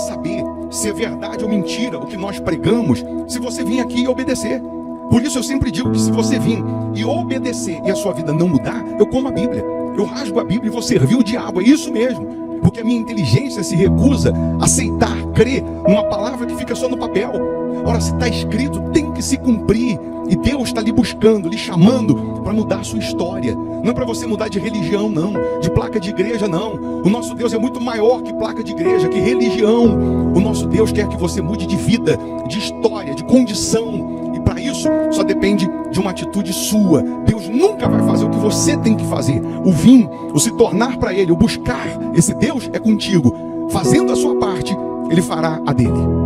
saber se é verdade ou mentira o que nós pregamos se você vir aqui e obedecer. Por isso eu sempre digo que se você vir e obedecer e a sua vida não mudar, eu como a Bíblia, eu rasgo a Bíblia e vou servir o diabo, é isso mesmo. Porque a minha inteligência se recusa a aceitar, crer numa palavra que fica só no papel. Ora, se está escrito, tem que se cumprir. E Deus está lhe buscando, lhe chamando para mudar a sua história. Não é para você mudar de religião, não. De placa de igreja, não. O nosso Deus é muito maior que placa de igreja, que religião. O nosso Deus quer que você mude de vida, de história, de condição. E para isso, só depende de uma atitude sua. Deus nunca vai fazer o que você tem que fazer. O vir, o se tornar para Ele, o buscar esse Deus é contigo. Fazendo a sua parte, Ele fará a dele.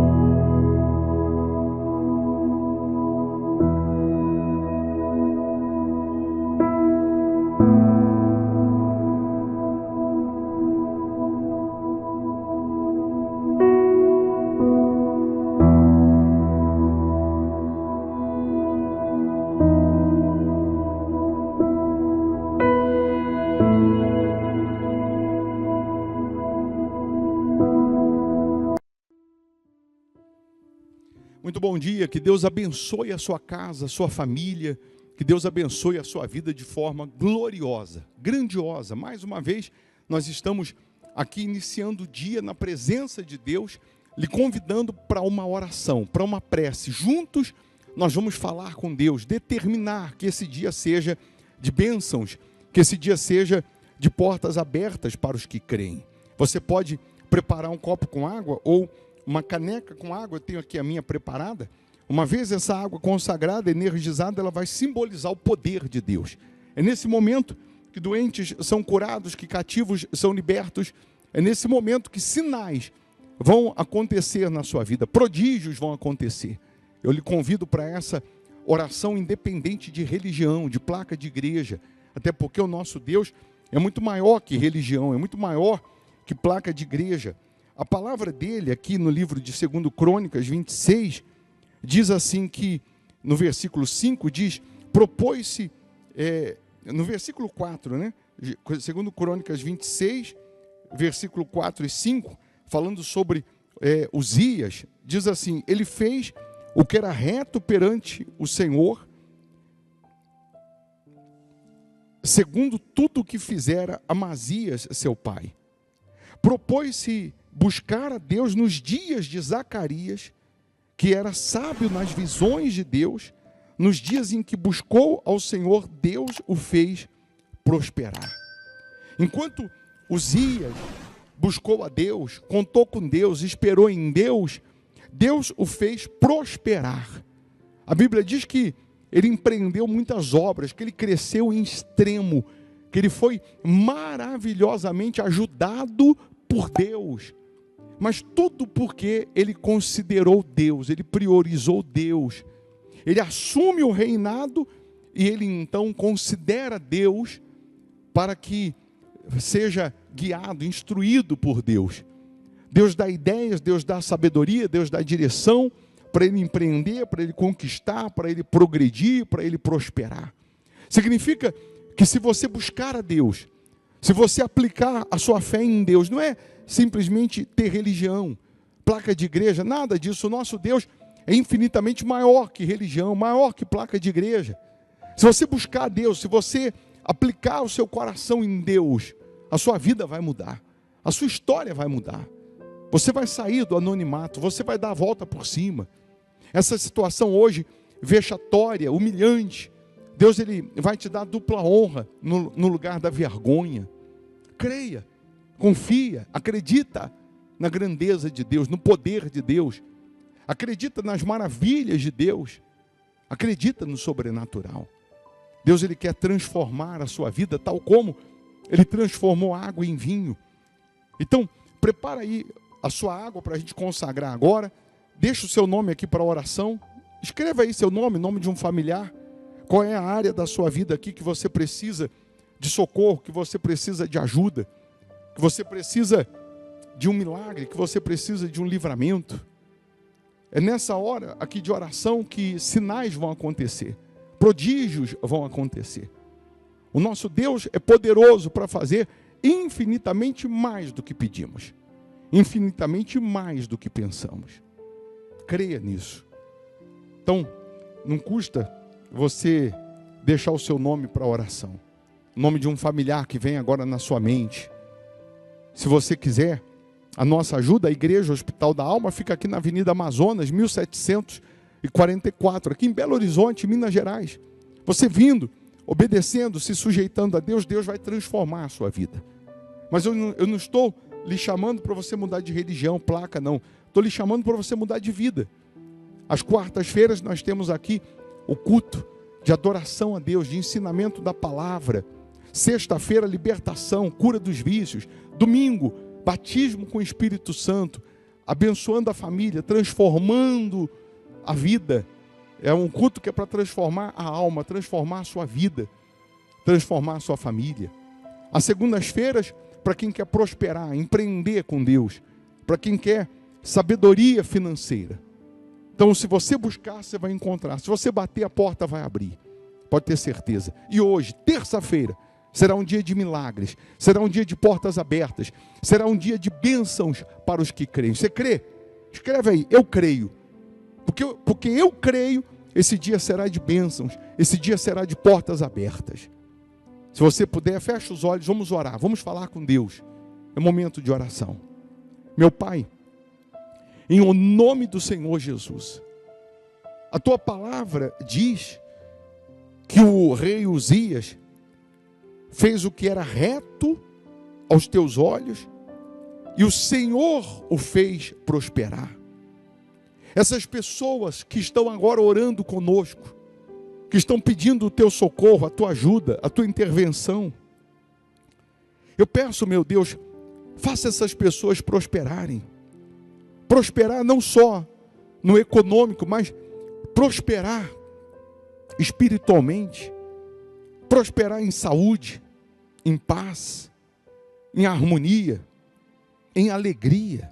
Muito bom dia, que Deus abençoe a sua casa, a sua família, que Deus abençoe a sua vida de forma gloriosa, grandiosa. Mais uma vez, nós estamos aqui iniciando o dia na presença de Deus, lhe convidando para uma oração, para uma prece. Juntos, nós vamos falar com Deus, determinar que esse dia seja de bênçãos, que esse dia seja de portas abertas para os que creem. Você pode preparar um copo com água ou uma caneca com água, eu tenho aqui a minha preparada. Uma vez essa água consagrada, energizada, ela vai simbolizar o poder de Deus. É nesse momento que doentes são curados, que cativos são libertos. É nesse momento que sinais vão acontecer na sua vida, prodígios vão acontecer. Eu lhe convido para essa oração independente de religião, de placa de igreja, até porque o nosso Deus é muito maior que religião, é muito maior que placa de igreja. A palavra dele aqui no livro de 2 Crônicas 26, diz assim que, no versículo 5, diz, propôs-se, no versículo 4, né? 2 Crônicas 26, versículo 4 e 5, falando sobre Uzias, diz assim, ele fez o que era reto perante o Senhor, segundo tudo o que fizera Amazias, seu pai. Propôs-se buscar a Deus nos dias de Zacarias, que era sábio nas visões de Deus, nos dias em que buscou ao Senhor, Deus o fez prosperar. Enquanto Uzias buscou a Deus, contou com Deus, esperou em Deus, Deus o fez prosperar. A Bíblia diz que ele empreendeu muitas obras, que ele cresceu em extremo, que ele foi maravilhosamente ajudado por Deus. Mas tudo porque ele considerou Deus, ele priorizou Deus. Ele assume o reinado e ele então considera Deus para que seja guiado, instruído por Deus. Deus dá ideias, Deus dá sabedoria, Deus dá direção para ele empreender, para ele conquistar, para ele progredir, para ele prosperar. Significa que se você buscar a Deus, se você aplicar a sua fé em Deus, não é simplesmente ter religião, placa de igreja, nada disso. O nosso Deus é infinitamente maior que religião, maior que placa de igreja. Se você buscar a Deus, se você aplicar o seu coração em Deus, a sua vida vai mudar, a sua história vai mudar. Você vai sair do anonimato, você vai dar a volta por cima. Essa situação hoje, vexatória, humilhante, Deus ele vai te dar dupla honra no lugar da vergonha. Creia, confia, acredita na grandeza de Deus, no poder de Deus. Acredita nas maravilhas de Deus. Acredita no sobrenatural. Deus ele quer transformar a sua vida tal como ele transformou a água em vinho. Então, prepara aí a sua água para a gente consagrar agora. Deixa o seu nome aqui para a oração. Escreva aí seu nome, nome de um familiar. Qual é a área da sua vida aqui que você precisa de socorro, que você precisa de ajuda, que você precisa de um milagre, que você precisa de um livramento. É nessa hora aqui de oração que sinais vão acontecer, prodígios vão acontecer. O nosso Deus é poderoso para fazer infinitamente mais do que pedimos. infinitamente mais do que pensamos. Creia nisso. Então, não custa você deixar o seu nome para a oração. O nome de um familiar que vem agora na sua mente. Se você quiser a nossa ajuda, a Igreja Hospital da Alma fica aqui na Avenida Amazonas, 1744, aqui em Belo Horizonte, Minas Gerais. Você vindo, obedecendo, se sujeitando a Deus, Deus vai transformar a sua vida. Mas eu não estou lhe chamando para você mudar de religião, placa, não. Estou lhe chamando para você mudar de vida. Às quartas-feiras nós temos aqui o culto de adoração a Deus, de ensinamento da palavra. Sexta-feira, libertação, cura dos vícios. Domingo, batismo com o Espírito Santo, abençoando a família, transformando a vida. É um culto que é para transformar a alma, transformar a sua vida, transformar a sua família. As segundas-feiras, para quem quer prosperar, empreender com Deus, para quem quer sabedoria financeira. Então, se você buscar, você vai encontrar. Se você bater, a porta vai abrir. Pode ter certeza. E hoje, terça-feira, será um dia de milagres. Será um dia de portas abertas. Será um dia de bênçãos para os que creem. Você crê? Escreve aí, eu creio. Porque eu creio, esse dia será de bênçãos. Esse dia será de portas abertas. Se você puder, feche os olhos, vamos orar. Vamos falar com Deus. É momento de oração. Meu Pai, em nome do Senhor Jesus, a tua palavra diz que o rei Uzias fez o que era reto aos teus olhos e o Senhor o fez prosperar. Essas pessoas que estão agora orando conosco, que estão pedindo o teu socorro, a tua ajuda, a tua intervenção, eu peço, meu Deus, faça essas pessoas prosperarem. Prosperar não só no econômico, mas prosperar espiritualmente, prosperar em saúde, em paz, em harmonia, em alegria,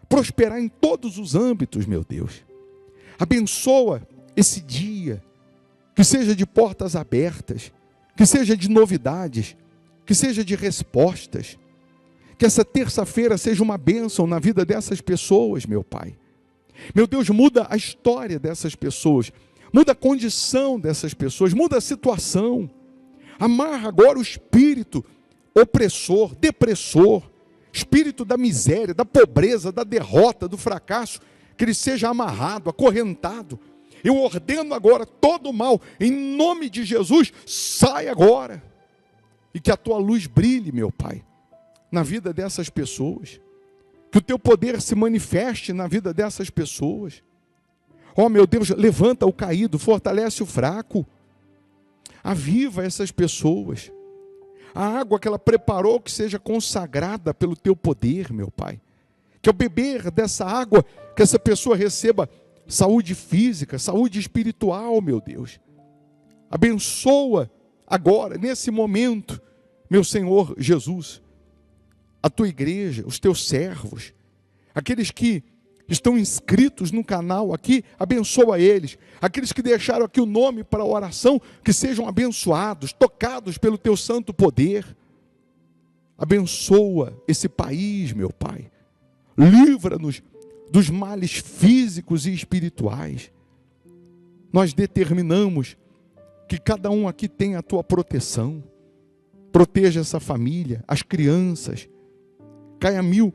prosperar em todos os âmbitos, meu Deus. Abençoa esse dia, que seja de portas abertas, que seja de novidades, que seja de respostas. Que essa terça-feira seja uma bênção na vida dessas pessoas, meu Pai. Meu Deus, muda a história dessas pessoas, muda a condição dessas pessoas, muda a situação. Amarra agora o espírito opressor, depressor, espírito da miséria, da pobreza, da derrota, do fracasso, que ele seja amarrado, acorrentado. Eu ordeno agora todo o mal, em nome de Jesus, sai agora. E que a tua luz brilhe, meu Pai, na vida dessas pessoas, que o teu poder se manifeste na vida dessas pessoas. Ó, meu Deus, levanta o caído, fortalece o fraco, aviva essas pessoas. A água que ela preparou, que seja consagrada pelo teu poder, meu Pai. Que ao beber dessa água, que essa pessoa receba saúde física, saúde espiritual, meu Deus. Abençoa agora, nesse momento, meu Senhor Jesus, a tua igreja, os teus servos, aqueles que estão inscritos no canal aqui, abençoa eles. Aqueles que deixaram aqui o nome para a oração, que sejam abençoados, tocados pelo teu santo poder. Abençoa esse país, meu Pai. Livra-nos dos males físicos e espirituais. Nós determinamos que cada um aqui tenha a tua proteção. Proteja essa família, as crianças. Caia 1.000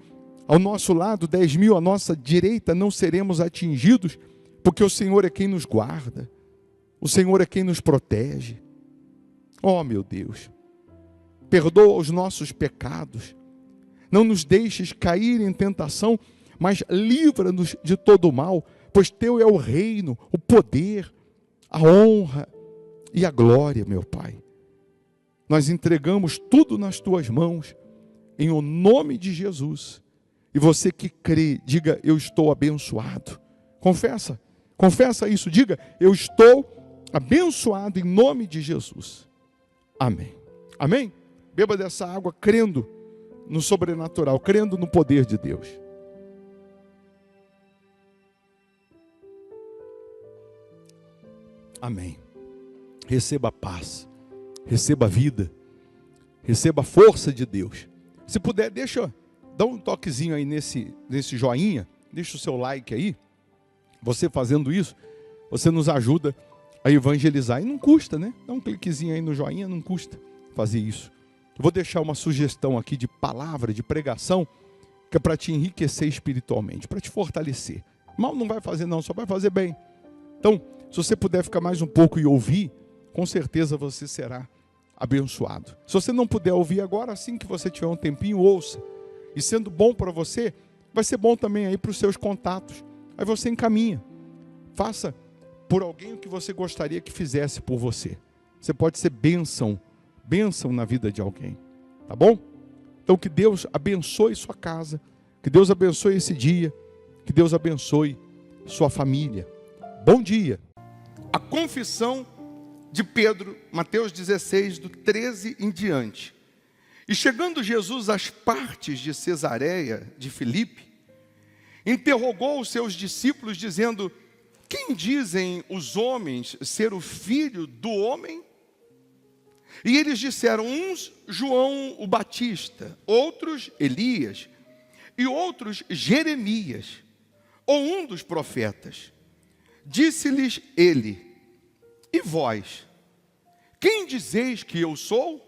ao nosso lado, 10.000 à nossa direita, não seremos atingidos, porque o Senhor é quem nos guarda, o Senhor é quem nos protege. Oh, meu Deus, perdoa os nossos pecados, não nos deixes cair em tentação, mas livra-nos de todo o mal, pois teu é o reino, o poder, a honra e a glória, meu Pai. Nós entregamos tudo nas tuas mãos, em o nome de Jesus. E você que crê, diga, eu estou abençoado. Confessa isso, diga, eu estou abençoado em nome de Jesus. Amém. Amém? Beba dessa água crendo no sobrenatural, crendo no poder de Deus. Amém. Receba a paz, receba a vida, receba a força de Deus. Se puder, deixa dá um toquezinho aí nesse joinha, deixa o seu like aí. Você fazendo isso, você nos ajuda a evangelizar. E não custa, né? Dá um cliquezinho aí no joinha, não custa fazer isso. Eu vou deixar uma sugestão aqui de palavra, de pregação, que é para te enriquecer espiritualmente, para te fortalecer. Mal não vai fazer não, só vai fazer bem. Então, se você puder ficar mais um pouco e ouvir, com certeza você será abençoado. Se você não puder ouvir agora, assim que você tiver um tempinho, ouça. E sendo bom para você, vai ser bom também aí para os seus contatos. Aí você encaminha. Faça por alguém o que você gostaria que fizesse por você. Você pode ser bênção na vida de alguém. Tá bom? Então que Deus abençoe sua casa, que Deus abençoe esse dia, que Deus abençoe sua família. Bom dia. A confissão de Pedro, Mateus 16, do 13 em diante. E chegando Jesus às partes de Cesareia de Filipe, interrogou os seus discípulos, dizendo: quem dizem os homens ser o filho do homem? E eles disseram, uns João o Batista, outros Elias, e outros Jeremias, ou um dos profetas. Disse-lhes ele: e vós, quem dizeis que eu sou?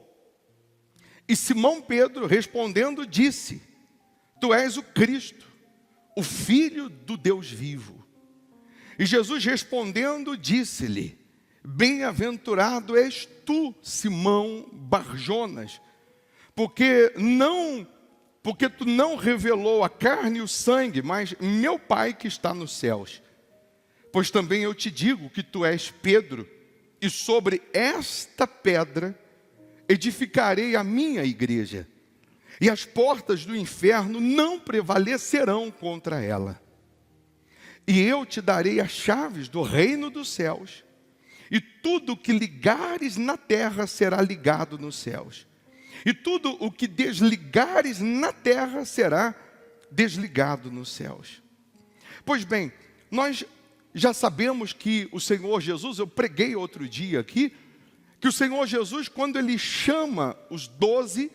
E Simão Pedro, respondendo, disse: tu és o Cristo, o Filho do Deus vivo. E Jesus respondendo, disse-lhe: bem-aventurado és tu, Simão Barjonas, porque tu não revelou a carne e o sangue, mas meu Pai que está nos céus. Pois também eu te digo que tu és Pedro, e sobre esta pedra edificarei a minha igreja, e as portas do inferno não prevalecerão contra ela. E eu te darei as chaves do reino dos céus, e tudo o que ligares na terra será ligado nos céus, e tudo o que desligares na terra será desligado nos céus. Pois bem, nós já sabemos que o Senhor Jesus, eu preguei outro dia aqui, que o Senhor Jesus, quando Ele chama os 12,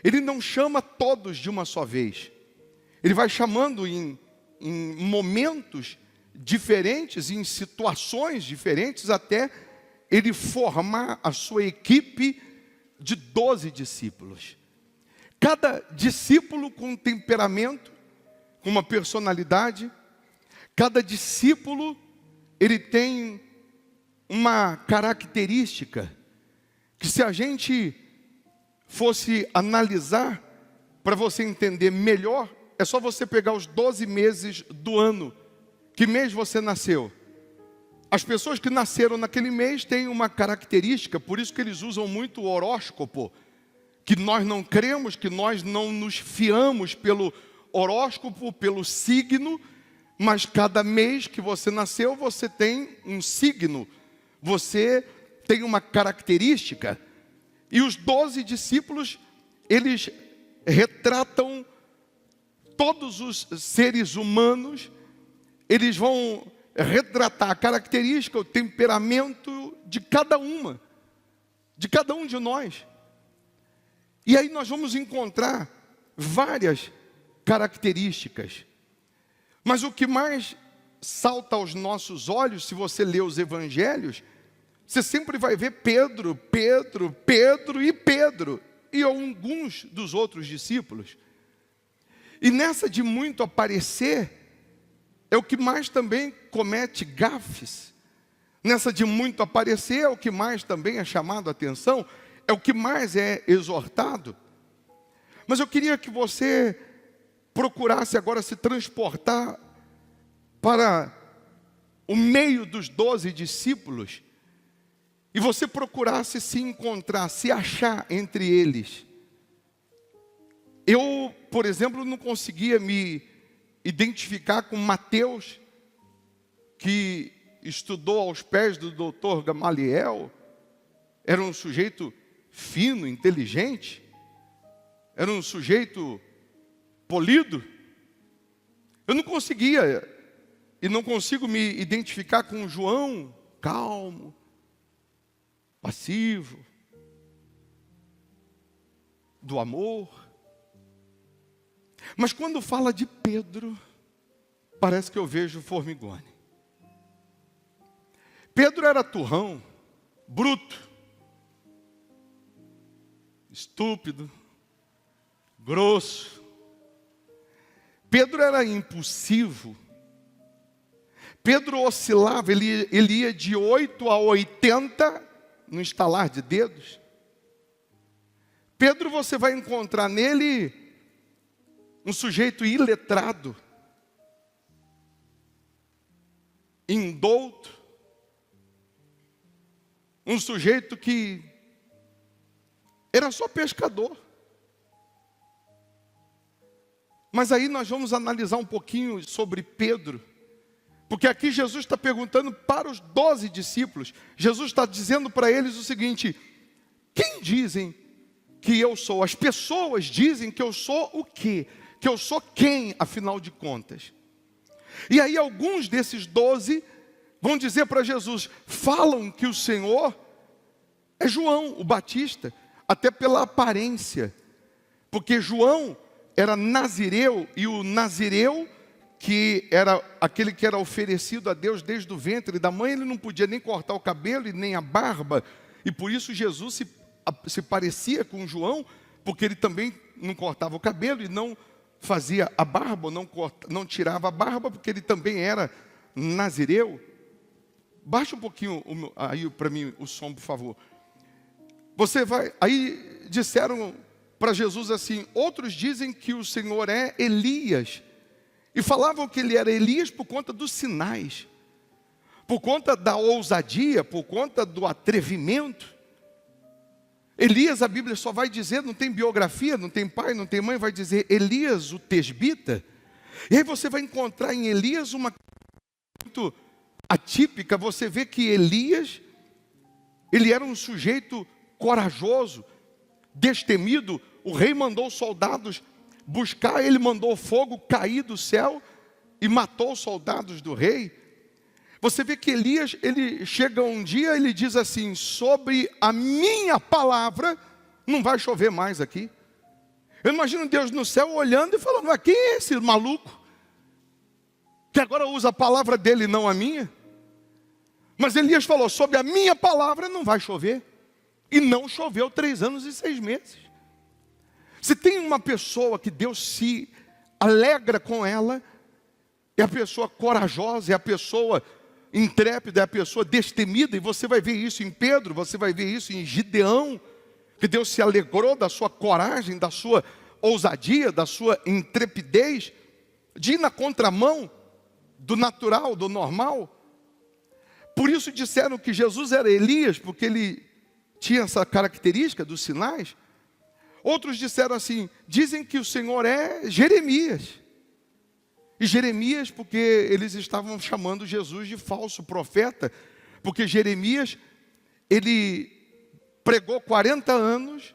Ele não chama todos de uma só vez. Ele vai chamando em momentos diferentes, em situações diferentes, até Ele formar a sua equipe de 12 discípulos. Cada discípulo com um temperamento, com uma personalidade. Cada discípulo, ele tem uma característica que, se a gente fosse analisar, para você entender melhor, é só você pegar os 12 meses do ano. Que mês você nasceu? As pessoas que nasceram naquele mês têm uma característica, por isso que eles usam muito o horóscopo, que nós não cremos, que nós não nos fiamos pelo horóscopo, pelo signo, mas cada mês que você nasceu, você tem um signo, você tem uma característica. E os 12 discípulos, eles retratam todos os seres humanos, eles vão retratar a característica, o temperamento de cada um de nós. E aí nós vamos encontrar várias características. Mas o que mais salta aos nossos olhos, se você ler os evangelhos, você sempre vai ver Pedro, e alguns dos outros discípulos. E nessa de muito aparecer, é o que mais também comete gafes. Nessa de muito aparecer, é o que mais também é chamado a atenção, é o que mais é exortado. Mas eu queria que você procurasse agora se transportar para o meio dos 12 discípulos e você procurasse se encontrar, se achar entre eles. Eu, por exemplo, não conseguia me identificar com Mateus, que estudou aos pés do doutor Gamaliel, era um sujeito fino, inteligente, era um sujeito polido. Eu não conseguia, e não consigo me identificar com João, calmo, passivo, do amor. Mas quando fala de Pedro, parece que eu vejo formigone. Pedro era turrão, bruto, estúpido, grosso. Pedro era impulsivo. Pedro oscilava, ele ia de 8 a 80 no estalar de dedos. Pedro, você vai encontrar nele um sujeito iletrado, indouto, um sujeito que era só pescador. Mas aí nós vamos analisar um pouquinho sobre Pedro, porque aqui Jesus está perguntando para os 12 discípulos, Jesus está dizendo para eles o seguinte: quem dizem que eu sou? As pessoas dizem que eu sou o quê? Que eu sou quem, afinal de contas? E aí alguns desses 12 vão dizer para Jesus, falam que o Senhor é João, o Batista, até pela aparência, porque João era nazireu, e o nazireu, que era aquele que era oferecido a Deus desde o ventre da mãe, ele não podia nem cortar o cabelo e nem a barba, e por isso Jesus se parecia com João, porque ele também não cortava o cabelo e não fazia a barba, não tirava a barba, porque ele também era nazireu. Baixa um pouquinho aí para mim o som, por favor. Aí disseram para Jesus assim, outros dizem que o Senhor é Elias, e falavam que ele era Elias por conta dos sinais, por conta da ousadia, por conta do atrevimento. Elias, a Bíblia só vai dizer, não tem biografia, não tem pai, não tem mãe, vai dizer Elias o tesbita. E aí você vai encontrar em Elias uma muito atípica. Você vê que Elias, ele era um sujeito corajoso, destemido. O rei mandou soldados buscar, ele mandou fogo cair do céu e matou os soldados do rei. Você vê que Elias, ele chega um dia, ele diz assim, sobre a minha palavra, não vai chover mais aqui. Eu imagino Deus no céu olhando e falando, mas quem é esse maluco? Que agora usa a palavra dele, não a minha. Mas Elias falou, sobre a minha palavra não vai chover. E não choveu 3 anos e 6 meses. Se tem uma pessoa que Deus se alegra com ela, é a pessoa corajosa, é a pessoa intrépida, é a pessoa destemida. E você vai ver isso em Pedro, você vai ver isso em Gideão, que Deus se alegrou da sua coragem, da sua ousadia, da sua intrepidez, de ir na contramão do natural, do normal. Por isso disseram que Jesus era Elias, porque ele tinha essa característica dos sinais. Outros disseram assim, dizem que o Senhor é Jeremias. E Jeremias, porque eles estavam chamando Jesus de falso profeta, porque Jeremias, ele pregou 40 anos,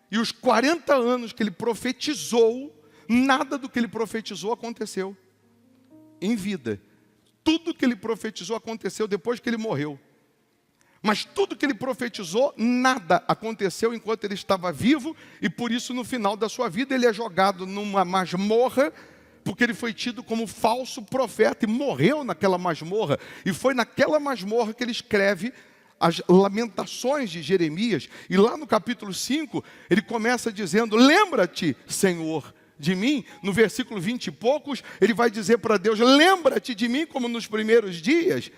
e os 40 anos que ele profetizou, nada do que ele profetizou aconteceu em vida. Tudo que ele profetizou aconteceu depois que ele morreu. Mas tudo que ele profetizou, nada aconteceu enquanto ele estava vivo, e por isso no final da sua vida ele é jogado numa masmorra, porque ele foi tido como falso profeta e morreu naquela masmorra. E foi naquela masmorra que ele escreve as lamentações de Jeremias. E lá no capítulo 5, ele começa dizendo, lembra-te, Senhor, de mim. No versículo 20 e poucos, ele vai dizer para Deus, lembra-te de mim como nos primeiros dias.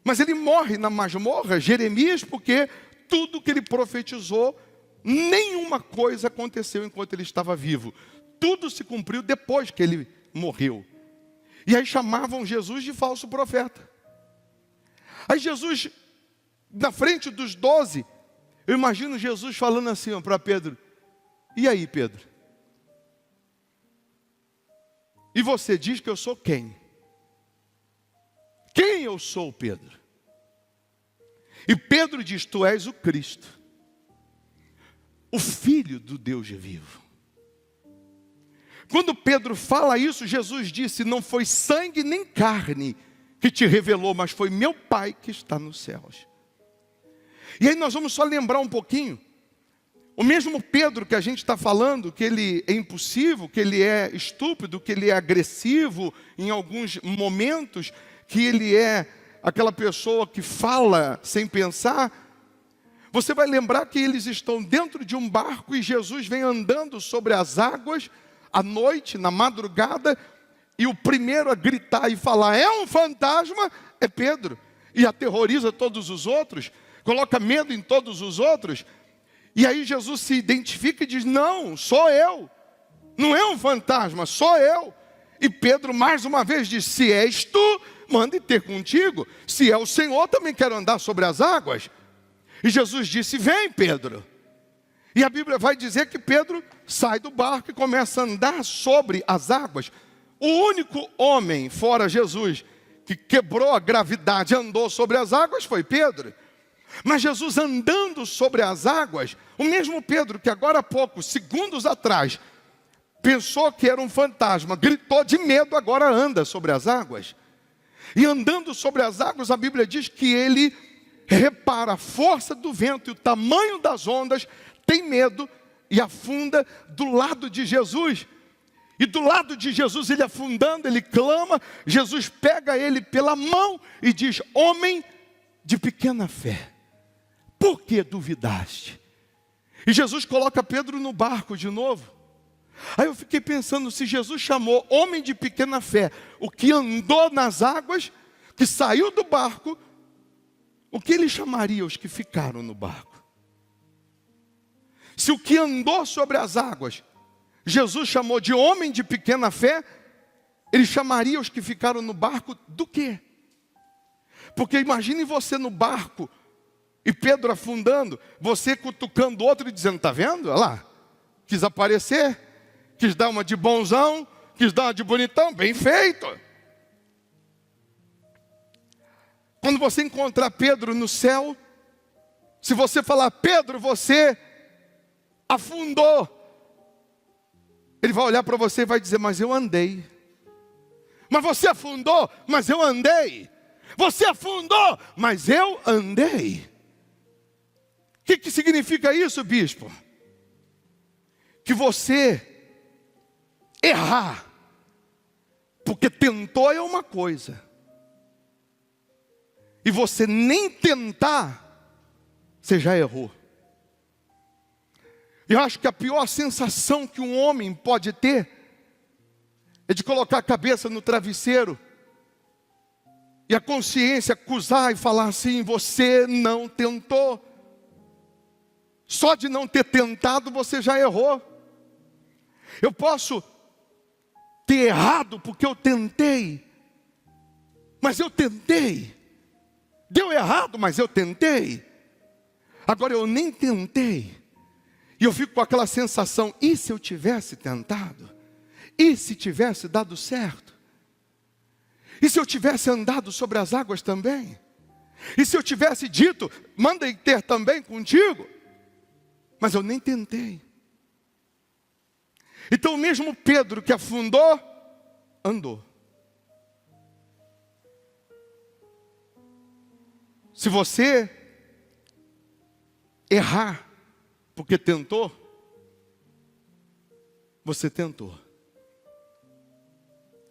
Mas ele morre na masmorra, Jeremias, porque tudo que ele profetizou, nenhuma coisa aconteceu enquanto ele estava vivo. Tudo se cumpriu depois que ele morreu. E aí chamavam Jesus de falso profeta. Aí Jesus, na frente dos 12, eu imagino Jesus falando assim para Pedro, e aí, Pedro? E você diz que eu sou quem? Quem eu sou, Pedro? E Pedro diz, tu és o Cristo, o Filho do Deus vivo. Quando Pedro fala isso, Jesus disse, não foi sangue nem carne que te revelou, mas foi meu Pai que está nos céus. E aí nós vamos só lembrar um pouquinho. O mesmo Pedro que a gente está falando, que ele é impossível, que ele é estúpido, que ele é agressivo em alguns momentos, que ele é aquela pessoa que fala sem pensar, você vai lembrar que eles estão dentro de um barco e Jesus vem andando sobre as águas à noite, na madrugada, e o primeiro a gritar e falar, é um fantasma, é Pedro. E aterroriza todos os outros, coloca medo em todos os outros. E aí Jesus se identifica e diz, não, sou eu. Não é um fantasma, sou eu. E Pedro mais uma vez diz, se és tu, manda ter contigo. Se é o Senhor, também quero andar sobre as águas. E Jesus disse, vem Pedro. E a Bíblia vai dizer que Pedro sai do barco e começa a andar sobre as águas. O único homem, fora Jesus, que quebrou a gravidade e andou sobre as águas foi Pedro. Mas Jesus andando sobre as águas, o mesmo Pedro que agora há pouco, segundos atrás, pensou que era um fantasma, gritou de medo, agora anda sobre as águas. E andando sobre as águas, a Bíblia diz que ele repara a força do vento e o tamanho das ondas, tem medo e afunda do lado de Jesus. E do lado de Jesus, ele afundando, ele clama, Jesus pega ele pela mão e diz, homem de pequena fé, por que duvidaste? E Jesus coloca Pedro no barco de novo. Aí eu fiquei pensando, se Jesus chamou homem de pequena fé, o que andou nas águas, que saiu do barco, o que ele chamaria os que ficaram no barco? Se o que andou sobre as águas, Jesus chamou de homem de pequena fé, ele chamaria os que ficaram no barco do quê? Porque imagine você no barco, e Pedro afundando, você cutucando o outro e dizendo, está vendo? Olha lá, quis aparecer, quis dar uma de bonzão, quis dar uma de bonitão, bem feito. Quando você encontrar Pedro no céu, se você falar, Pedro, você afundou, ele vai olhar para você e vai dizer, mas eu andei. Mas você afundou, mas eu andei. Você afundou, mas eu andei. O que significa isso, bispo? Que você errar, porque tentou é uma coisa, e você nem tentar, você já errou. Eu acho que a pior sensação que um homem pode ter é de colocar a cabeça no travesseiro e a consciência acusar e falar assim, você não tentou. Só de não ter tentado você já errou. Eu posso ter errado porque eu tentei, mas eu tentei. Deu errado, mas eu tentei. Agora eu nem tentei. E eu fico com aquela sensação, e se eu tivesse tentado? E se tivesse dado certo? E se eu tivesse andado sobre as águas também? E se eu tivesse dito, manda ter também contigo? Mas eu nem tentei. Então o mesmo Pedro que afundou, andou. Se você errar porque tentou, você tentou.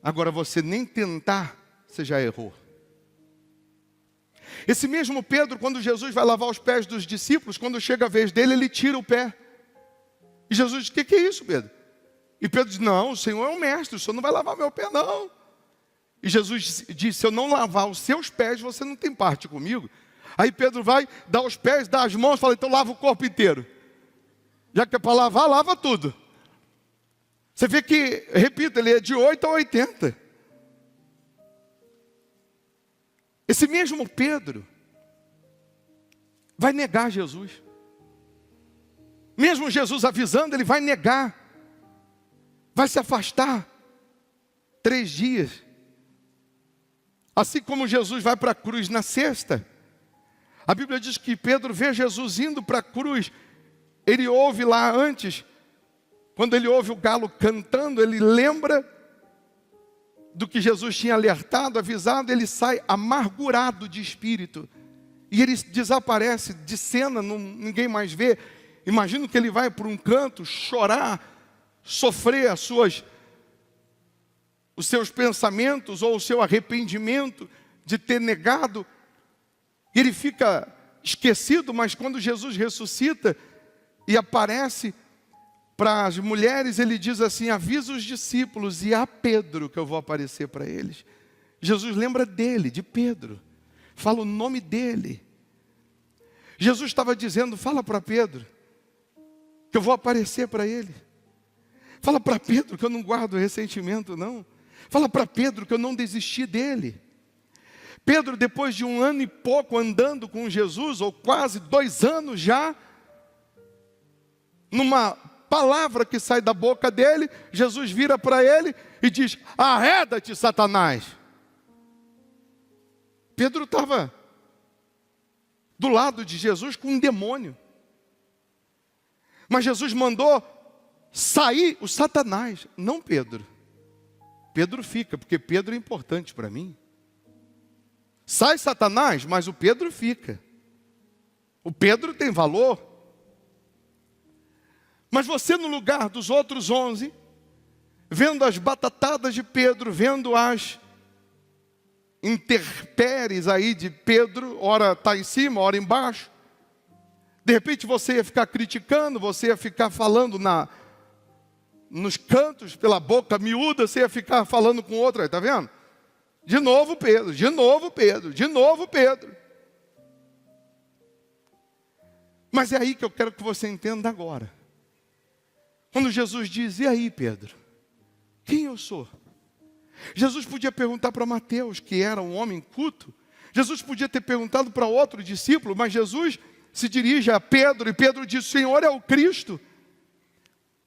Agora você nem tentar, você já errou. Esse mesmo Pedro, quando Jesus vai lavar os pés dos discípulos, quando chega a vez dele, ele tira o pé. E Jesus diz, o que é isso, Pedro? E Pedro diz, não, o Senhor é o mestre, o Senhor não vai lavar meu pé, não. E Jesus diz, se eu não lavar os seus pés, você não tem parte comigo. Aí Pedro vai, dá os pés, dá as mãos, fala, então lava o corpo inteiro. Já que é para lavar, lava tudo. Você vê que, repito, ele é de 8 a 80. Esse mesmo Pedro vai negar Jesus. Mesmo Jesus avisando, ele vai negar. Vai se afastar 3 dias. Assim como Jesus vai para a cruz na sexta, a Bíblia diz que Pedro vê Jesus indo para a cruz. Ele ouve lá antes, quando ele ouve o galo cantando, ele lembra do que Jesus tinha alertado, avisado, ele sai amargurado de espírito. E ele desaparece de cena, ninguém mais vê. Imagino que ele vai para um canto chorar, sofrer os seus pensamentos ou o seu arrependimento de ter negado. E ele fica esquecido, mas quando Jesus ressuscita e aparece para as mulheres, ele diz assim: avisa os discípulos e a Pedro que eu vou aparecer para eles. Jesus lembra dele, de Pedro, fala o nome dele. Jesus estava dizendo: fala para Pedro que eu vou aparecer para ele. Fala para Pedro que eu não guardo ressentimento, não. Fala para Pedro que eu não desisti dele. Pedro, depois de 1 ano e pouco andando com Jesus, ou quase 2 anos já, numa palavra que sai da boca dele, Jesus vira para ele e diz: arreda-te, Satanás. Pedro estava do lado de Jesus com um demônio. Mas Jesus mandou sair o Satanás, não Pedro. Pedro fica, porque Pedro é importante para mim. Sai Satanás, mas o Pedro fica. O Pedro tem valor. Mas você, no lugar dos outros 11, vendo as batatadas de Pedro, vendo as intempéries aí de Pedro, ora está em cima, ora embaixo, de repente você ia ficar criticando, você ia ficar falando nos cantos, pela boca miúda, você ia ficar falando com outro, aí, tá vendo? De novo Pedro, de novo Pedro, de novo Pedro. Mas é aí que eu quero que você entenda agora. Quando Jesus diz: e aí, Pedro, quem eu sou? Jesus podia perguntar para Mateus, que era um homem culto. Jesus podia ter perguntado para outro discípulo, mas Jesus se dirige a Pedro, e Pedro diz: o Senhor é o Cristo.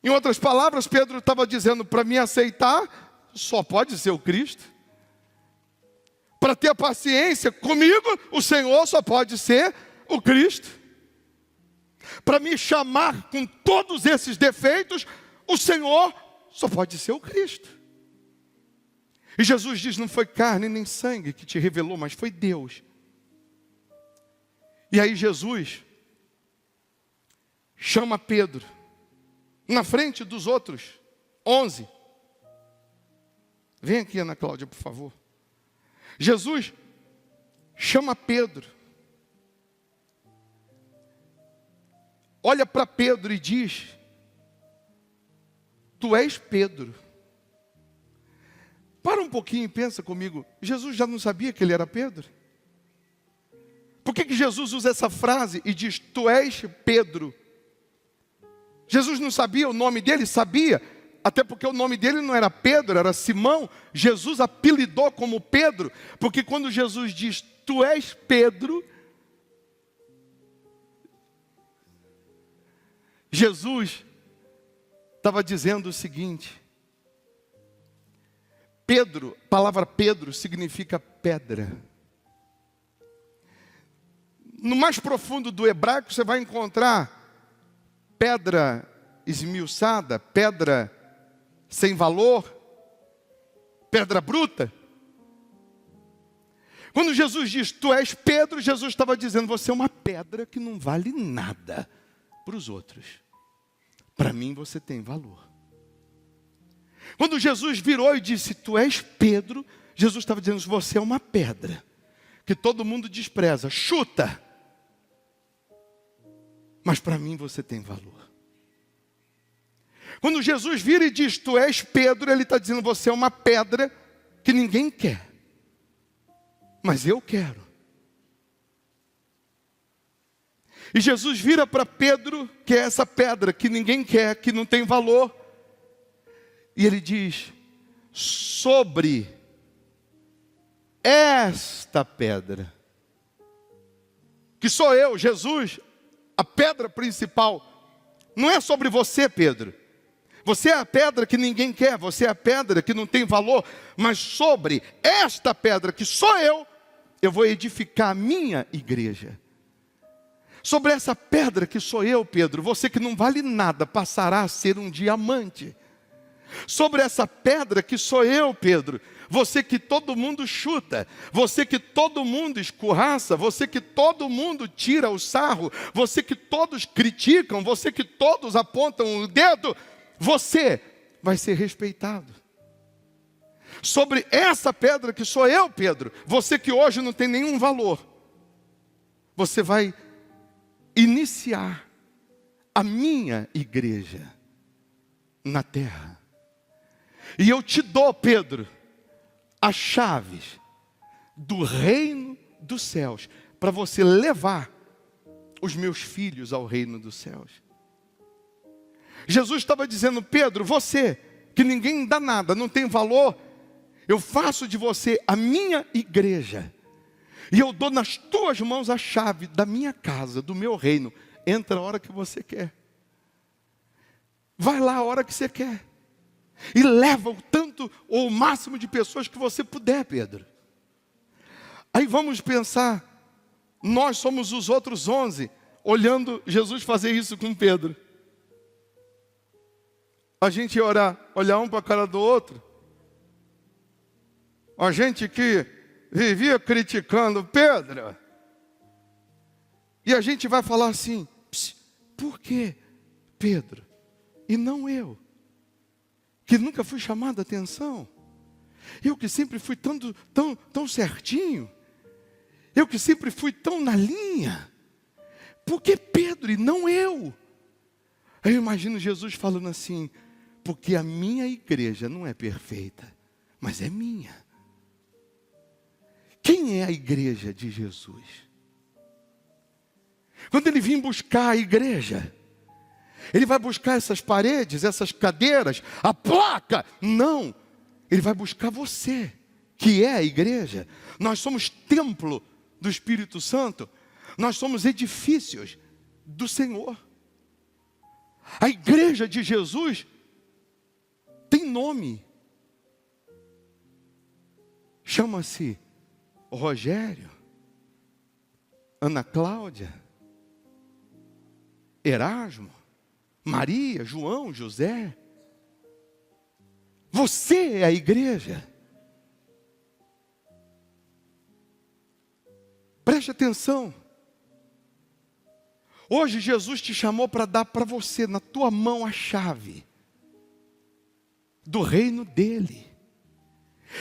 Em outras palavras, Pedro estava dizendo: para me aceitar, só pode ser o Cristo. Para ter paciência comigo, o Senhor só pode ser o Cristo. Para me chamar com todos esses defeitos, o Senhor só pode ser o Cristo. E Jesus diz: não foi carne nem sangue que te revelou, mas foi Deus. E aí Jesus chama Pedro, na frente dos outros 11. Vem aqui, Ana Cláudia, por favor. Jesus chama Pedro, olha para Pedro e diz: tu és Pedro. Para um pouquinho e pensa comigo, Jesus já não sabia que ele era Pedro? Por que Jesus usa essa frase e diz: tu és Pedro? Jesus não sabia o nome dele? Sabia, até porque o nome dele não era Pedro, era Simão. Jesus apelidou como Pedro, porque quando Jesus diz: tu és Pedro, Jesus estava dizendo o seguinte: Pedro, a palavra Pedro significa pedra. No mais profundo do hebraico você vai encontrar pedra esmiuçada, pedra sem valor, pedra bruta. Quando Jesus diz: tu és Pedro, Jesus estava dizendo: você é uma pedra que não vale nada para os outros. Para mim você tem valor. Quando Jesus virou e disse: tu és Pedro, Jesus estava dizendo: você é uma pedra que todo mundo despreza, chuta, mas para mim você tem valor. Quando Jesus vira e diz: tu és Pedro, ele está dizendo: você é uma pedra que ninguém quer, mas eu quero. E Jesus vira para Pedro, que é essa pedra que ninguém quer, que não tem valor, e ele diz: sobre esta pedra, que sou eu, Jesus, a pedra principal. Não é sobre você, Pedro. Você é a pedra que ninguém quer, você é a pedra que não tem valor, mas sobre esta pedra, que sou eu vou edificar a minha igreja. Sobre essa pedra que sou eu, Pedro, você que não vale nada, passará a ser um diamante. Sobre essa pedra que sou eu, Pedro, você que todo mundo chuta, você que todo mundo escorraça, você que todo mundo tira o sarro, você que todos criticam, você que todos apontam o dedo, você vai ser respeitado. Sobre essa pedra que sou eu, Pedro, você que hoje não tem nenhum valor, você vai iniciar a minha igreja na terra. E eu te dou, Pedro, as chaves do reino dos céus, para você levar os meus filhos ao reino dos céus. Jesus estava dizendo: Pedro, você que ninguém dá nada, não tem valor, eu faço de você a minha igreja, e eu dou nas tuas mãos a chave da minha casa, do meu reino. Entra a hora que você quer, vai lá a hora que você quer, e leva o tanto ou o máximo de pessoas que você puder, Pedro. Aí vamos pensar, nós somos os outros 11, olhando Jesus fazer isso com Pedro. A gente ia olhar um para a cara do outro. A gente que vivia criticando Pedro. E a gente vai falar assim: por que Pedro? E não eu, que nunca fui chamado a atenção. Eu que sempre fui tão certinho. Eu que sempre fui tão na linha. Por que Pedro e não eu? Aí eu imagino Jesus falando assim: porque a minha igreja não é perfeita, mas é minha. Quem é a igreja de Jesus? Quando ele vir buscar a igreja, ele vai buscar essas paredes, essas cadeiras, a placa? Não, ele vai buscar você, que é a igreja. Nós somos templo do Espírito Santo, nós somos edifícios do Senhor. A igreja de Jesus tem nome, chama-se Rogério, Ana Cláudia, Erasmo, Maria, João, José. Você é a igreja. Preste atenção. Hoje Jesus te chamou para dar para você, na tua mão, a chave do reino dele.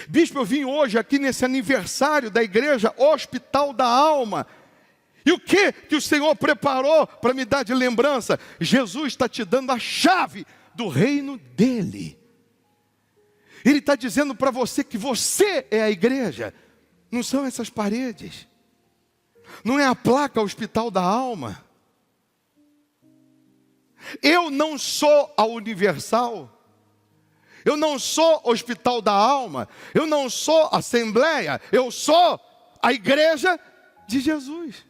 Bispo, eu vim hoje aqui nesse aniversário da igreja Hospital da Alma. E o que o Senhor preparou para me dar de lembrança? Jesus está te dando a chave do reino dele. Ele está dizendo para você que você é a igreja. Não são essas paredes. Não é a placa Hospital da Alma. Eu não sou a Universal. Eu não sou Hospital da Alma. Eu não sou Assembleia. Eu sou a igreja de Jesus.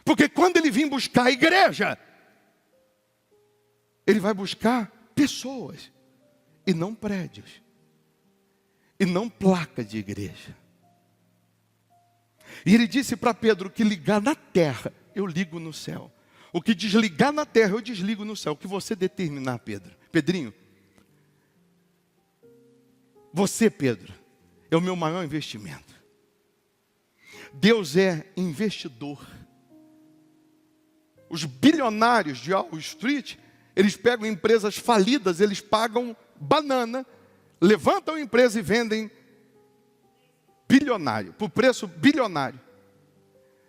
Porque quando ele vir buscar a igreja, ele vai buscar pessoas, e não prédios, e não placa de igreja. E ele disse para Pedro que ligar na terra, eu ligo no céu. O que desligar na terra, eu desligo no céu. O que você determinar, Pedrinho. Você, Pedro, é o meu maior investimento. Deus é investidor. Os bilionários de Wall Street, eles pegam empresas falidas, eles pagam banana, levantam a empresa e vendem bilionário, por preço bilionário.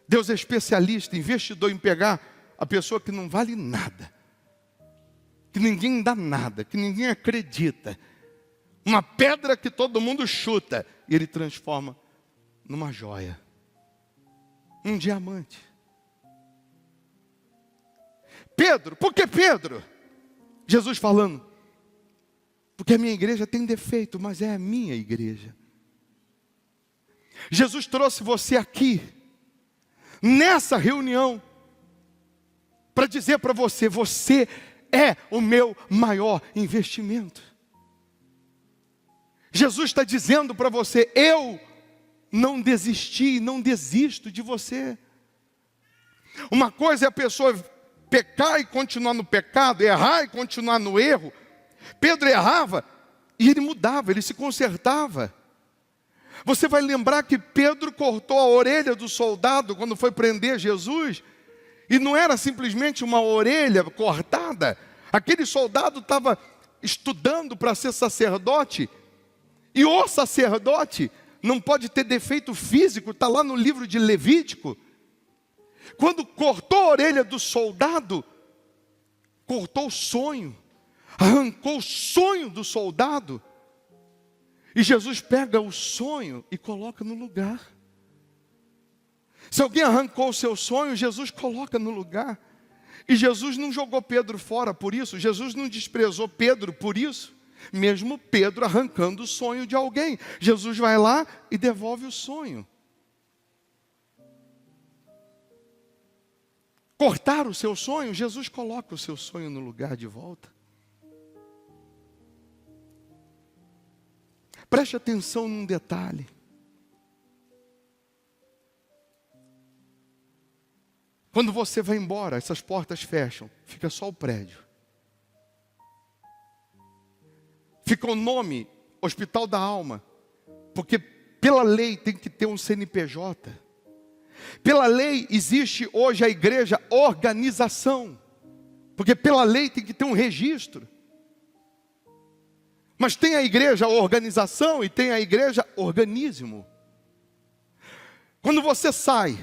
Deus é especialista, investidor em pegar a pessoa que não vale nada, que ninguém dá nada, que ninguém acredita, uma pedra que todo mundo chuta, e ele transforma numa joia, um diamante. Pedro, por que Pedro? Jesus falando, porque a minha igreja tem defeito, mas é a minha igreja. Jesus trouxe você aqui, nessa reunião, para dizer para você, você é o meu maior investimento. Jesus está dizendo para você, eu não desisti, não desisto de você. Uma coisa é a pessoa pecar e continuar no pecado, errar e continuar no erro. Pedro errava e ele mudava, ele se consertava. Você vai lembrar que Pedro cortou a orelha do soldado quando foi prender Jesus. E não era simplesmente uma orelha cortada. Aquele soldado estava estudando para ser sacerdote. E o sacerdote não pode ter defeito físico, está lá no livro de Levítico. Quando cortou a orelha do soldado, cortou o sonho, arrancou o sonho do soldado. E Jesus pega o sonho e coloca no lugar. Se alguém arrancou o seu sonho, Jesus coloca no lugar. E Jesus não jogou Pedro fora por isso. Jesus não desprezou Pedro por isso. Mesmo Pedro arrancando o sonho de alguém. Jesus vai lá e devolve o sonho. Cortar o seu sonho, Jesus coloca o seu sonho no lugar de volta. Preste atenção num detalhe. Quando você vai embora, essas portas fecham, fica só o prédio. Fica o nome, Hospital da Alma, porque pela lei tem que ter um CNPJ. Pela lei existe hoje a igreja organização, porque pela lei tem que ter um registro. Mas tem a igreja organização e tem a igreja organismo. Quando você sai,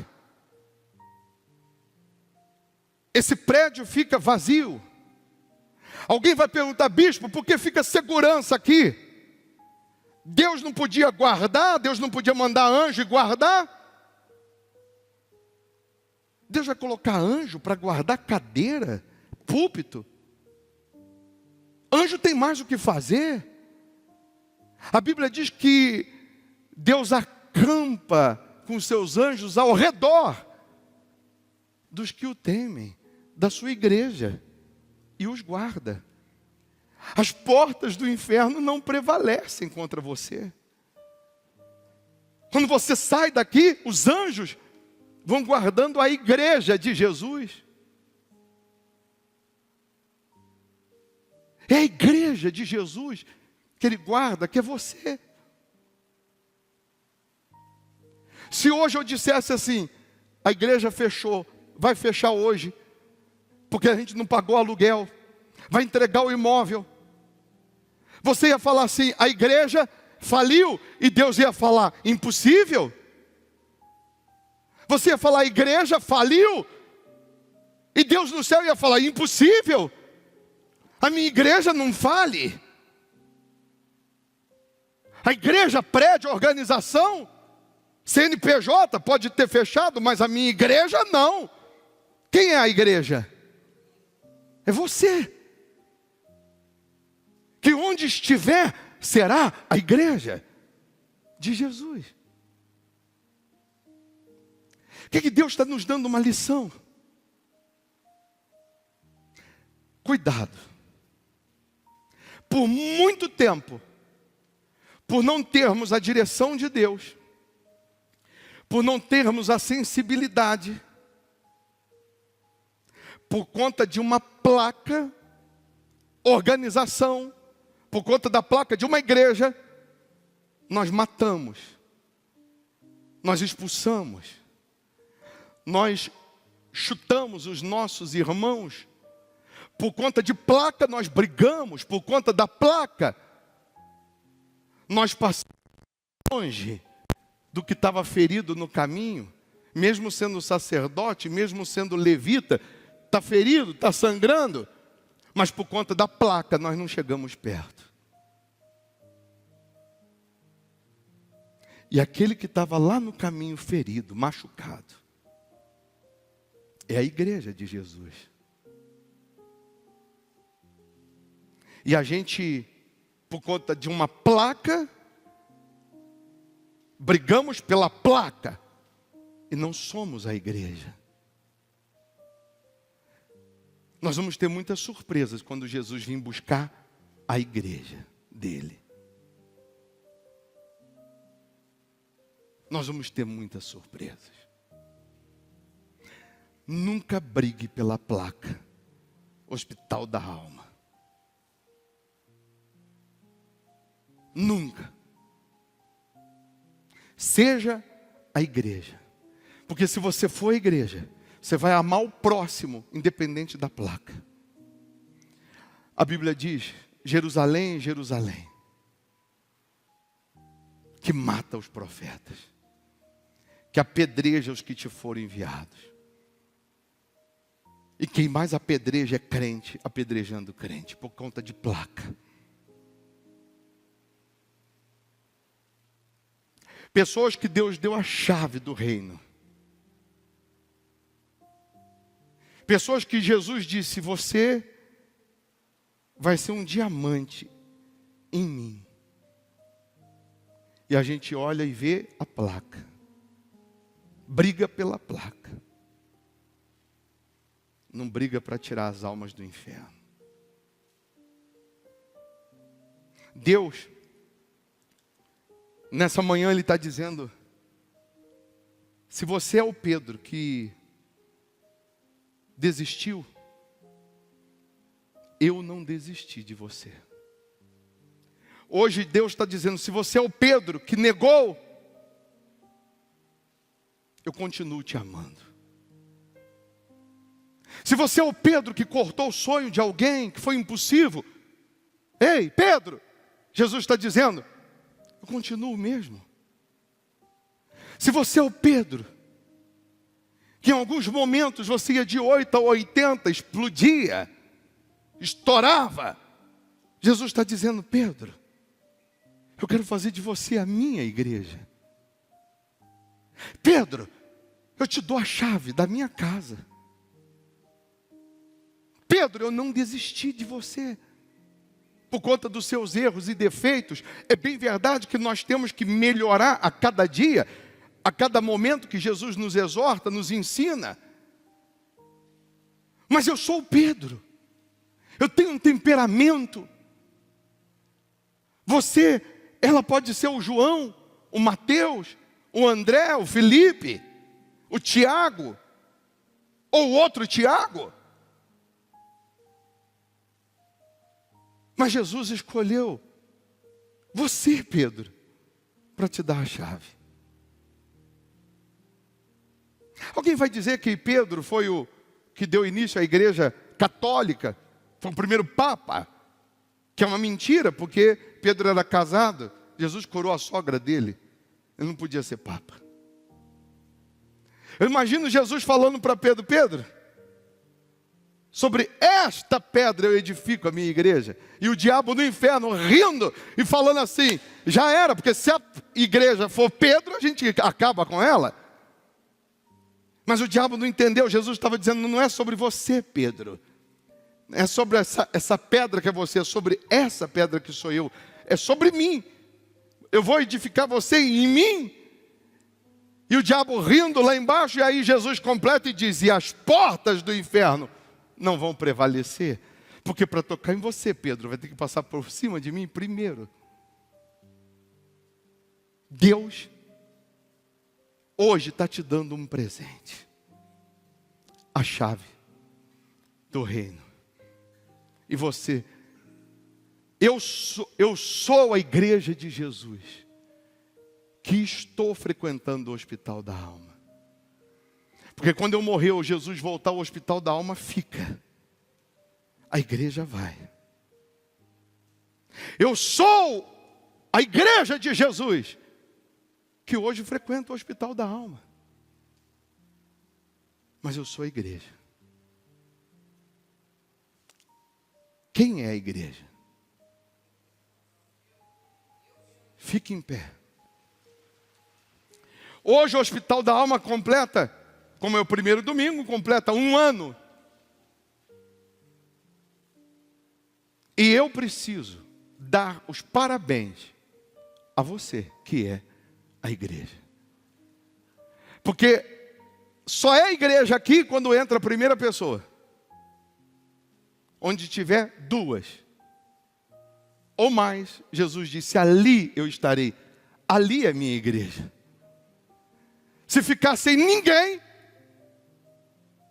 esse prédio fica vazio. Alguém vai perguntar: bispo, por que fica segurança aqui? Deus não podia guardar? Deus não podia mandar anjo e guardar? Deus vai colocar anjo para guardar cadeira, púlpito? Anjo tem mais o que fazer. A Bíblia diz que Deus acampa com seus anjos ao redor dos que o temem, da sua igreja, e os guarda. As portas do inferno não prevalecem contra você. Quando você sai daqui, os anjos vão guardando a igreja de Jesus. É a igreja de Jesus que Ele guarda, que é você. Se hoje eu dissesse assim: a igreja fechou, vai fechar hoje, porque a gente não pagou aluguel, vai entregar o imóvel, você ia falar assim: a igreja faliu, e Deus ia falar: impossível. Você ia falar: a igreja faliu, e Deus no céu ia falar: impossível. A minha igreja não fale. A igreja, prédio, organização, CNPJ pode ter fechado, mas a minha igreja não. Quem é a igreja? É você. Que onde estiver, será a igreja de Jesus. O que Deus está nos dando uma lição? Cuidado. Por muito tempo, por não termos a direção de Deus, por não termos a sensibilidade, por conta de uma placa, organização, por conta da placa de uma igreja, nós matamos, nós expulsamos, nós chutamos os nossos irmãos. Por conta de placa nós brigamos, por conta da placa nós passamos longe do que estava ferido no caminho. Mesmo sendo sacerdote, mesmo sendo levita, está ferido, está sangrando, mas por conta da placa nós não chegamos perto. E aquele que estava lá no caminho ferido, machucado, é a igreja de Jesus. E a gente, por conta de uma placa, brigamos pela placa e não somos a igreja. Nós vamos ter muitas surpresas quando Jesus vir buscar a igreja dele. Nós vamos ter muitas surpresas. Nunca brigue pela placa, Hospital da Alma. Nunca. Seja a igreja. Porque se você for a igreja, você vai amar o próximo, independente da placa. A Bíblia diz, Jerusalém, Jerusalém, que mata os profetas, que apedreja os que te foram enviados. E quem mais apedreja é crente, apedrejando crente, por conta de placa. Pessoas que Deus deu a chave do reino. Pessoas que Jesus disse, você vai ser um diamante em mim. E a gente olha e vê a placa. Briga pela placa. Não briga para tirar as almas do inferno. Deus, nessa manhã Ele está dizendo, se você é o Pedro que desistiu, eu não desisti de você. Hoje Deus está dizendo, se você é o Pedro que negou, eu continuo te amando. Se você é o Pedro que cortou o sonho de alguém, que foi impossível, ei, Pedro, Jesus está dizendo, eu continuo mesmo. Se você é o Pedro, que em alguns momentos você ia de 8 a 80, explodia, estourava, Jesus está dizendo, Pedro, eu quero fazer de você a minha igreja. Pedro, eu te dou a chave da minha casa. Pedro, eu não desisti de você. Por conta dos seus erros e defeitos, é bem verdade que nós temos que melhorar a cada dia, a cada momento que Jesus nos exorta, nos ensina. Mas eu sou o Pedro. Eu tenho um temperamento. Você, ela pode ser o João, o Mateus, o André, o Felipe, o Tiago, ou outro Tiago. Mas Jesus escolheu você, Pedro, para te dar a chave. Alguém vai dizer que Pedro foi o que deu início à igreja católica, foi o primeiro papa, que é uma mentira, porque Pedro era casado, Jesus curou a sogra dele, ele não podia ser papa. Eu imagino Jesus falando para Pedro, Pedro, sobre esta pedra eu edifico a minha igreja. E o diabo no inferno rindo e falando assim, já era, porque se a igreja for Pedro, a gente acaba com ela. Mas o diabo não entendeu, Jesus estava dizendo, não é sobre você, Pedro. É sobre essa pedra que é você, é sobre essa pedra que sou eu. É sobre mim. Eu vou edificar você em mim. E o diabo rindo lá embaixo, e aí Jesus completa e diz, e as portas do inferno não vão prevalecer, porque para tocar em você, Pedro, vai ter que passar por cima de mim primeiro. Deus, hoje está te dando um presente, a chave do reino. E você, eu sou a igreja de Jesus, que estou frequentando o hospital da alma. Porque quando eu morrer, ou Jesus voltar ao hospital da alma, fica. A igreja vai. Eu sou a igreja de Jesus, que hoje frequenta o hospital da alma. Mas eu sou a igreja. Quem é a igreja? Fique em pé. Hoje o hospital da alma completa, como é o primeiro domingo, completa 1 ano. E eu preciso dar os parabéns a você, que é a igreja. Porque só é igreja aqui quando entra a primeira pessoa. Onde tiver 2 ou mais, Jesus disse, ali eu estarei. Ali é minha igreja. Se ficar sem ninguém,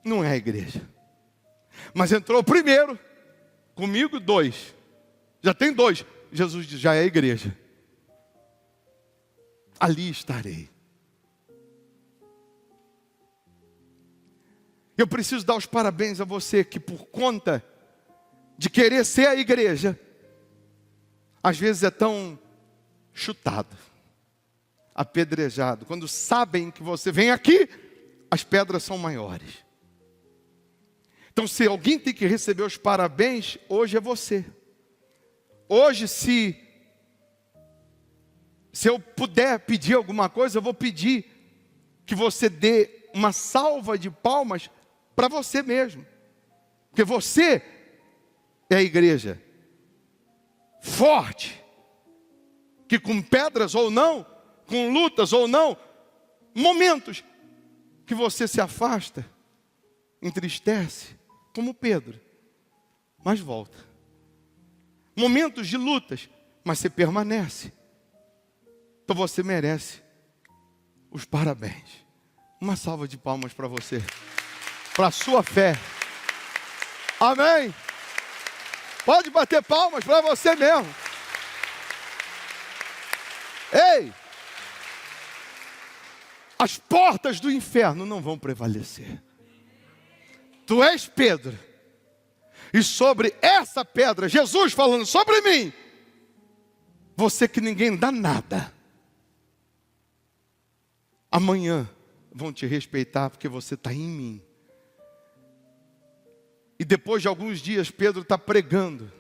não é a igreja. Mas entrou primeiro, comigo 2. Já tem 2. Jesus diz, já é a igreja. ali estarei. Eu preciso dar os parabéns a você que, por conta de querer ser a igreja, às vezes é tão chutado, apedrejado. Quando sabem que você vem aqui, as pedras são maiores. Então, se alguém tem que receber os parabéns, hoje é você. Hoje, se eu puder pedir alguma coisa, eu vou pedir que você dê uma salva de palmas para você mesmo. Porque você é a igreja forte, que com pedras ou não, com lutas ou não, momentos que você se afasta, entristece, como Pedro, mas volta. Momentos de lutas, mas você permanece. Então você merece os parabéns. Uma salva de palmas para você, para a sua fé. Amém? Pode bater palmas para você mesmo. Ei! As portas do inferno não vão prevalecer. Tu és Pedro. E sobre essa pedra, Jesus falando sobre mim, você que ninguém dá nada, amanhã vão te respeitar porque você está em mim. E depois de alguns dias, Pedro está pregando.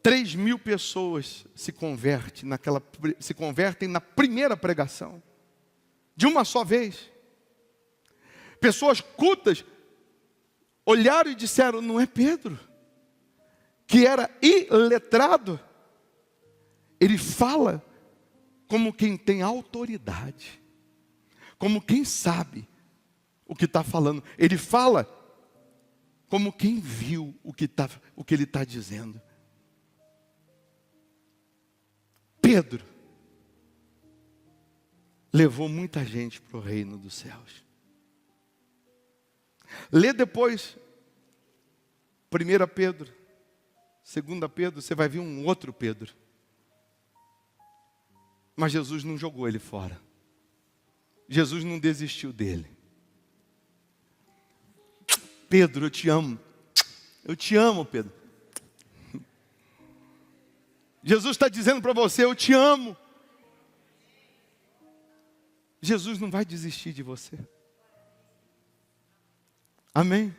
3.000 pessoas se convertem na primeira pregação, de uma só vez. Pessoas cultas olharam e disseram: não é Pedro, que era iletrado. Ele fala como quem tem autoridade, como quem sabe o que está falando. Ele fala como quem viu o que ele está dizendo. Pedro levou muita gente para o reino dos céus. Lê depois 1 Pedro, 2 Pedro, você vai ver um outro Pedro. Mas Jesus não jogou ele fora. Jesus não desistiu dele. Pedro, eu te amo. Eu te amo, Pedro. Jesus está dizendo para você: eu te amo. Jesus não vai desistir de você. Amém?